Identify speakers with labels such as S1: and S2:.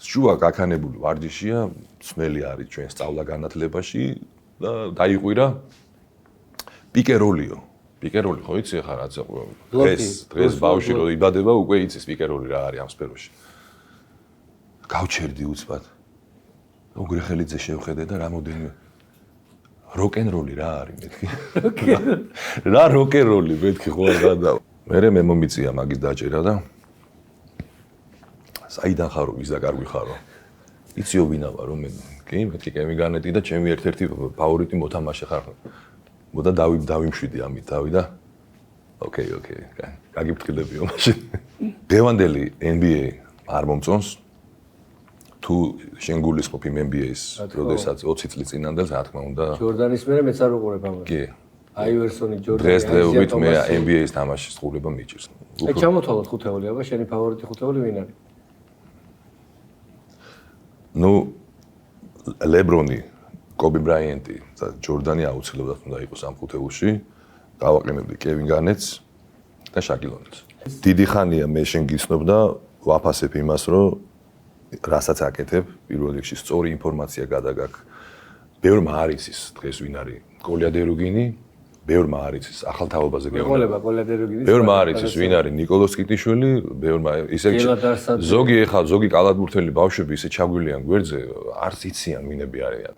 S1: შუა გაქანებული ვარჯიშია, ძნელი არის ჩვენ სწავლა-განათლებაში და დაიყვირა პიკეროლიო. პიკეროლი ხო იცი ახლა რაც დღეს ბავშვი რო იბადება უკვე იცის პიკეროლი რა არის ამ სფეროში. გავჩერდი უცბად. უგრეხელიძე შევხედე და რამოდენიმე როკ-ენ-როლი რა არის მეთქი. რა როკ-ენ-როლი მეთქი ხო არა. მე მომიწია მაგის დაჭერა და საიდან ხარო ის და კარგი ხარო. იციო ვინა ვარ რომ მე კი მეთქი კევინ გარნეტი და ჩემი ერთ-ერთი ფავორიტი მოთამაშე ხარ. მოდა დავიმშვიდი ამით თავი და ოკეი, გაგიფრთხილებიო მაშინ. დევანდელი NBA არ მომწონს. თუ შენ გულისხმობ იმ NBA-ს, როდესაც 20 წლის წინანდელს, რა თქმა უნდა.
S2: ჯორდანის მერე მეც არ უყურებ ამას.
S1: კი.
S2: აივერსონი, ჯორდანი.
S1: დღესდღეობით მე NBA-ს თამაშის ყურება მიჭირს.
S2: აი ჩამოთვალოთ ხუთეული, აბა შენი ფავორიტი ხუთეული ვინ არის?
S1: ნუ ლებრონი, კობი ბრაიანტი და ჯორდანი აუცილებლად უნდა იყოს ამ ხუთეულში. გავაყენებდი კევინ გარნეტს და შაკილ ონილს. დიდი ხანია მე შენ გიცნობ და ვაფასებ იმას, რომ რასაც აკეთებ, პირველ რიგში სწორი ინფორმაცია გადაგაქვს. ბევრმა არ იცის დღეს ვინ არის კოლია დერუგინი, ბევრმა არ იცის ახალ თაობაზე
S2: გეუბნება კოლია დერუგინის.
S1: ბევრმა არ იცის ვინ არის ნიკოლოზ კიტიშვილი, ბევრმა ისე ზოგი კალათბურთელი ბავშვები ისე ჩაგვილიან გვერდზე, არც იციან ვინები არიან.